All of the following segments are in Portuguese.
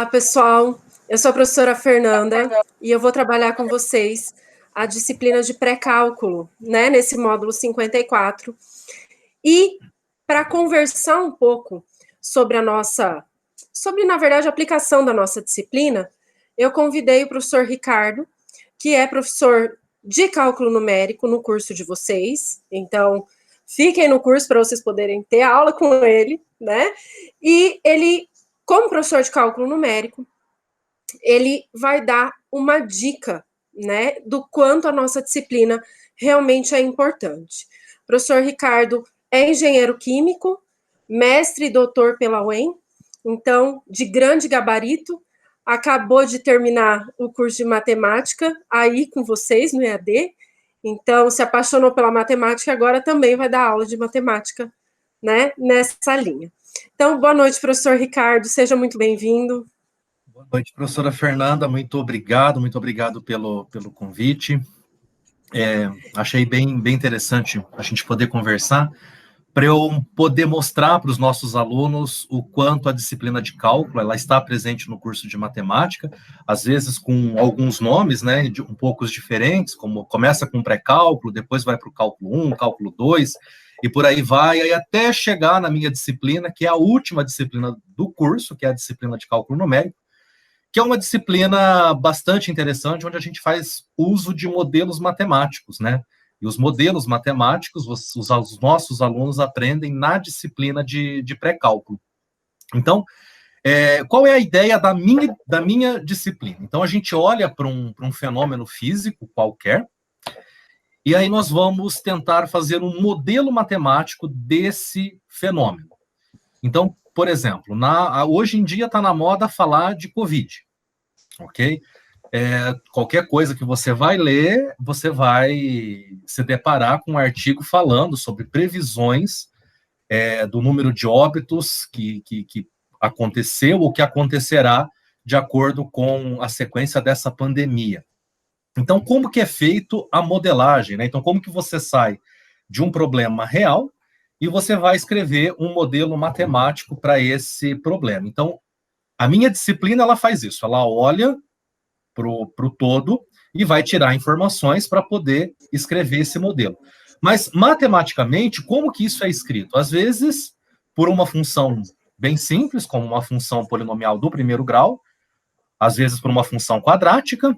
Olá, pessoal. Eu sou a professora Fernanda e eu vou trabalhar com vocês a disciplina de pré-cálculo, né, nesse módulo 54. E para conversar um pouco sobre na verdade, a aplicação da nossa disciplina, eu convidei o professor Ricardo, que é professor de cálculo numérico no curso de vocês. Então, fiquem no curso para vocês poderem ter aula com ele, né? E ele, como professor de cálculo numérico, ele vai dar uma dica, né, do quanto a nossa disciplina realmente é importante. O professor Ricardo é engenheiro químico, mestre e doutor pela UEM, então, de grande gabarito, acabou de terminar o curso de matemática aí com vocês no EAD, então se apaixonou pela matemática, agora também vai dar aula de matemática, né, nessa linha. Então, boa noite, professor Ricardo, seja muito bem-vindo. Boa noite, professora Fernanda, muito obrigado pelo convite. Achei bem interessante a gente poder conversar, para eu poder mostrar para os nossos alunos o quanto a disciplina de cálculo ela está presente no curso de matemática, às vezes com alguns nomes, né, um pouco diferentes, como começa com pré-cálculo, depois vai para o cálculo 1, cálculo 2, e por aí vai, aí até chegar na minha disciplina, que é a última disciplina do curso, que é a disciplina de cálculo numérico, que é uma disciplina bastante interessante, onde a gente faz uso de modelos matemáticos, né? E os modelos matemáticos, os nossos alunos aprendem na disciplina de pré-cálculo. Então, qual é a ideia da minha disciplina? Então, a gente olha para um fenômeno físico qualquer, e aí nós vamos tentar fazer um modelo matemático desse fenômeno. Então, por exemplo, hoje em dia está na moda falar de Covid, ok? Qualquer coisa que você vai ler, você vai se deparar com um artigo falando sobre previsões do número de óbitos que aconteceu ou que acontecerá de acordo com a sequência dessa pandemia. Então, como que é feito a modelagem, né? Então, como que você sai de um problema real e você vai escrever um modelo matemático para esse problema. Então, a minha disciplina, ela faz isso, ela olha para o todo e vai tirar informações para poder escrever esse modelo. Mas, matematicamente, como que isso é escrito? Às vezes, por uma função bem simples, como uma função polinomial do primeiro grau, às vezes por uma função quadrática,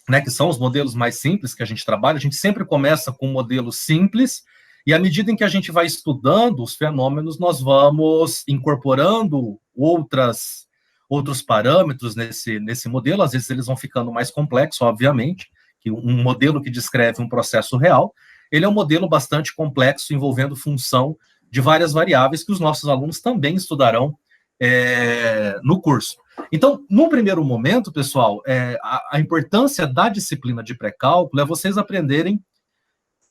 né, que são os modelos mais simples que a gente trabalha. A gente sempre começa com um modelo simples, e à medida em que a gente vai estudando os fenômenos, nós vamos incorporando outros parâmetros nesse modelo. Às vezes eles vão ficando mais complexos, obviamente, que um modelo que descreve um processo real, ele é um modelo bastante complexo, envolvendo função de várias variáveis que os nossos alunos também estudarão no curso. Então, no primeiro momento, pessoal, a importância da disciplina de pré-cálculo é vocês aprenderem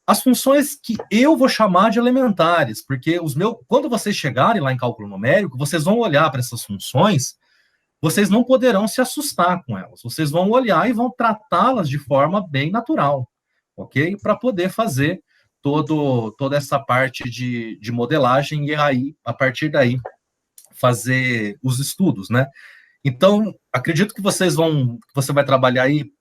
as funções que eu vou chamar de elementares, porque quando vocês chegarem lá em cálculo numérico, vocês vão olhar para essas funções, vocês não poderão se assustar com elas, vocês vão olhar e vão tratá-las de forma bem natural, ok? Para poder fazer toda essa parte de modelagem e aí, a partir daí, fazer os estudos, né? Então, acredito que você vai trabalhar aí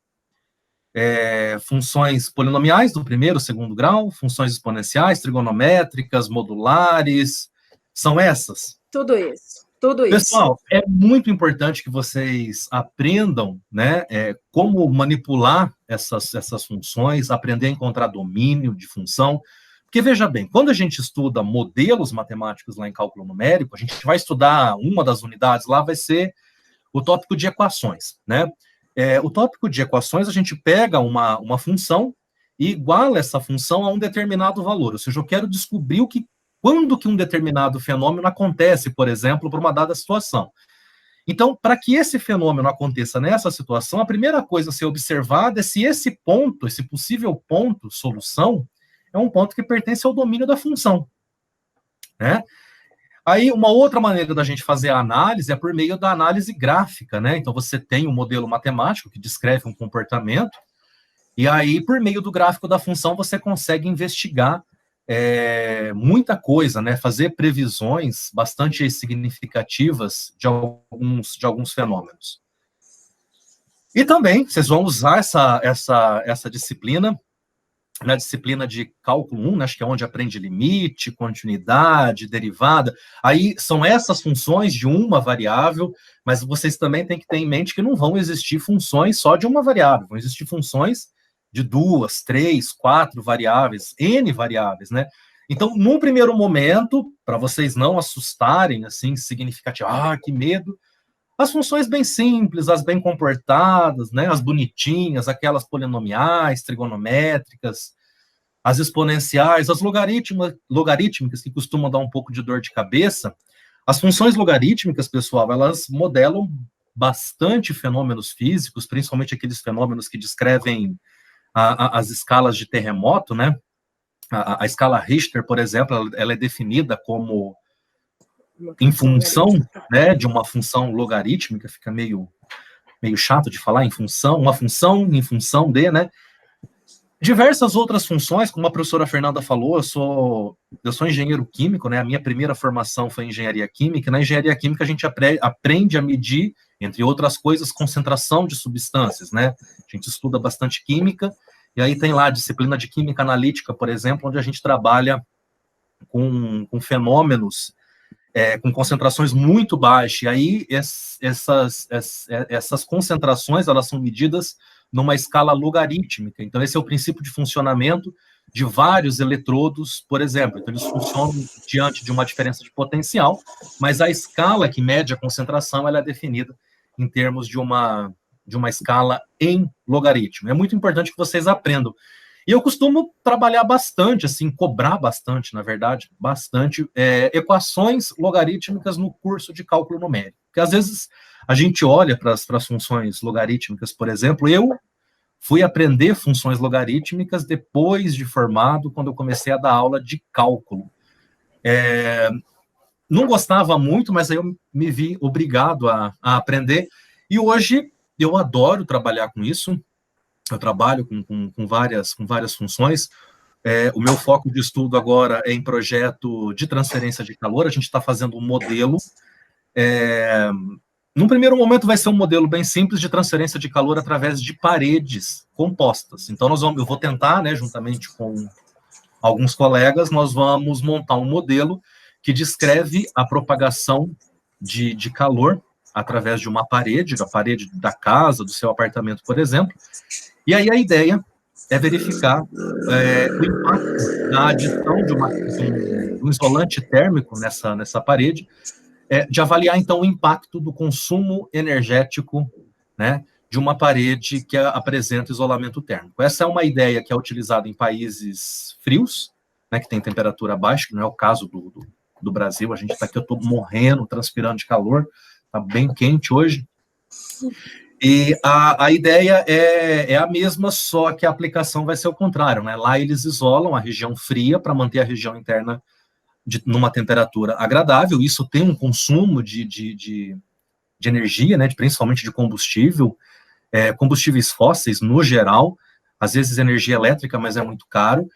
funções polinomiais do primeiro, segundo grau, funções exponenciais, trigonométricas, modulares, são essas? Tudo isso. Pessoal, é muito importante que vocês aprendam, né, como manipular essas funções, aprender a encontrar domínio de função, porque, veja bem, quando a gente estuda modelos matemáticos lá em cálculo numérico, a gente vai estudar uma das unidades lá, vai ser o tópico de equações, né? O tópico de equações, a gente pega uma função e iguala essa função a um determinado valor, ou seja, eu quero descobrir quando que um determinado fenômeno acontece, por exemplo, por uma dada situação. Então, para que esse fenômeno aconteça nessa situação, a primeira coisa a ser observada é se esse possível ponto, solução, é um ponto que pertence ao domínio da função, né? Aí, uma outra maneira da gente fazer a análise é por meio da análise gráfica, né? Então, você tem um modelo matemático que descreve um comportamento, e aí, por meio do gráfico da função, você consegue investigar muita coisa, né? Fazer previsões bastante significativas de alguns fenômenos. E também vocês vão usar essa disciplina, na disciplina de cálculo 1, né, acho que é onde aprende limite, continuidade, derivada. Aí são essas funções de uma variável, mas vocês também têm que ter em mente que não vão existir funções só de uma variável, vão existir funções de 2, 3, 4 variáveis, N variáveis, né? Então, num primeiro momento, para vocês não assustarem, assim, significativo, que medo, as funções bem simples, as bem comportadas, né, as bonitinhas, aquelas polinomiais, trigonométricas, as exponenciais, as logarítmicas, que costumam dar um pouco de dor de cabeça. As funções logarítmicas, pessoal, elas modelam bastante fenômenos físicos, principalmente aqueles fenômenos que descrevem as escalas de terremoto, né? A escala Richter, por exemplo, ela é definida como em função, né, de uma função logarítmica, fica meio chato de falar, uma função em função de, né? Diversas outras funções, como a professora Fernanda falou, eu sou engenheiro químico, né? A minha primeira formação foi em engenharia química. Na engenharia química a gente aprende a medir, entre outras coisas, concentração de substâncias, né? A gente estuda bastante química, e aí tem lá a disciplina de química analítica, por exemplo, onde a gente trabalha com fenômenos com concentrações muito baixas, e aí essas concentrações, elas são medidas numa escala logarítmica. Então, esse é o princípio de funcionamento de vários eletrodos, por exemplo. Então, eles funcionam diante de uma diferença de potencial, mas a escala que mede a concentração, ela é definida em termos de uma escala em logaritmo. É muito importante que vocês aprendam. E eu costumo trabalhar bastante, assim, cobrar bastante, na verdade, bastante, equações logarítmicas no curso de cálculo numérico. Porque, às vezes, a gente olha para as funções logarítmicas, por exemplo, eu fui aprender funções logarítmicas depois de formado, quando eu comecei a dar aula de cálculo. Não gostava muito, mas aí eu me vi obrigado a aprender, e hoje eu adoro trabalhar com isso. Eu trabalho com várias funções. O meu foco de estudo agora é em projeto de transferência de calor. A gente está fazendo um modelo. Num primeiro momento vai ser um modelo bem simples de transferência de calor através de paredes compostas. Então, eu vou tentar, né, juntamente com alguns colegas, nós vamos montar um modelo que descreve a propagação de calor através de uma parede, a parede da casa, do seu apartamento, por exemplo. E aí a ideia é verificar o impacto da adição de um isolante térmico nessa parede, de avaliar, então, o impacto do consumo energético, né, de uma parede que apresenta isolamento térmico. Essa é uma ideia que é utilizada em países frios, né, que tem temperatura baixa, que não é o caso do Brasil. A gente está aqui, eu estou morrendo, transpirando de calor, está bem quente hoje. E a ideia é a mesma, só que a aplicação vai ser o contrário, né? Lá eles isolam a região fria para manter a região interna numa temperatura agradável. Isso tem um consumo de energia, né? Principalmente de combustível, combustíveis fósseis no geral, às vezes energia elétrica, mas é muito caro.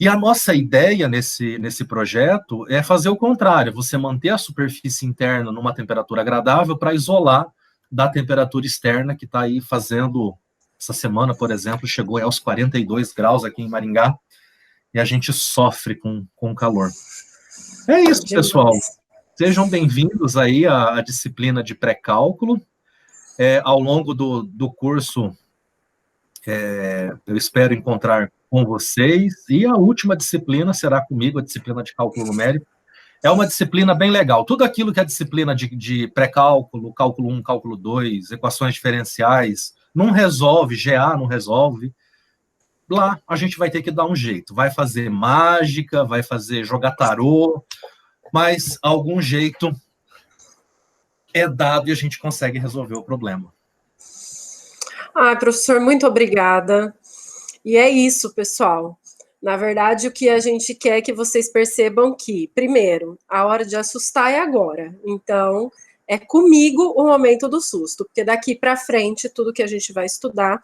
E a nossa ideia nesse projeto é fazer o contrário, você manter a superfície interna numa temperatura agradável para isolar da temperatura externa, que está aí fazendo, essa semana, por exemplo, chegou aos 42 graus aqui em Maringá, e a gente sofre com calor. É isso, pessoal. Sejam bem-vindos aí à disciplina de pré-cálculo. Ao longo do curso, eu espero encontrar com vocês, e a última disciplina será comigo, a disciplina de cálculo numérico. É uma disciplina bem legal. Tudo aquilo que é disciplina de pré-cálculo, cálculo 1, cálculo 2, equações diferenciais, não resolve, GA não resolve. Lá a gente vai ter que dar um jeito. Vai fazer mágica, vai jogar tarô, mas algum jeito é dado e a gente consegue resolver o problema. Professor, muito obrigada. E é isso, pessoal. Na verdade, o que a gente quer é que vocês percebam que, primeiro, a hora de assustar é agora. Então, é comigo o momento do susto, porque daqui para frente, tudo que a gente vai estudar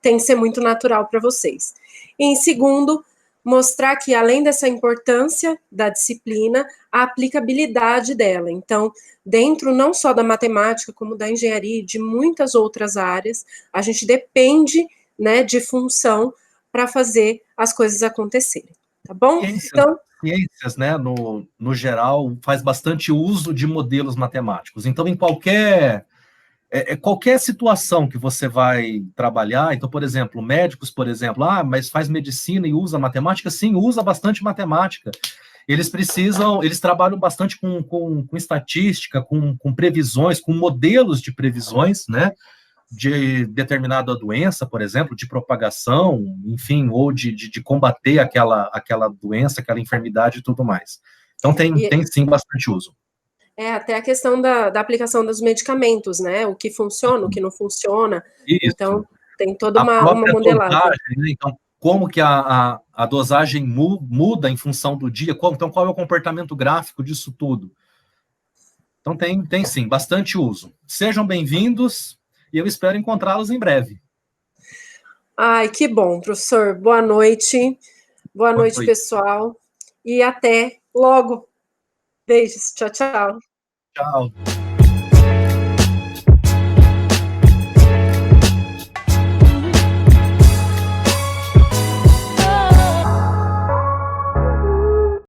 tem que ser muito natural para vocês. E, em segundo, mostrar que, além dessa importância da disciplina, a aplicabilidade dela. Então, dentro não só da matemática, como da engenharia e de muitas outras áreas, a gente depende, né, de função para fazer as coisas acontecerem, tá bom? Ciências, né, no geral, faz bastante uso de modelos matemáticos. Então, em qualquer situação que você vai trabalhar, então, por exemplo, médicos, por exemplo, mas faz medicina e usa matemática? Sim, usa bastante matemática. Eles trabalham bastante com estatística, com previsões, com modelos de previsões, né, de determinada doença, por exemplo, de propagação, enfim, ou de combater aquela doença, aquela enfermidade e tudo mais. Então, tem sim bastante uso. Até a questão da aplicação dos medicamentos, né? O que funciona, o que não funciona. Isso. Então, tem toda uma modelagem. Dosagem, né? Então, como que a dosagem muda em função do dia? Então, qual é o comportamento gráfico disso tudo? Então, tem sim, bastante uso. Sejam bem-vindos e eu espero encontrá-los em breve. Ai, que bom, professor. Boa noite. Boa noite, pessoal. E até logo. Beijos. Tchau, tchau. Tchau.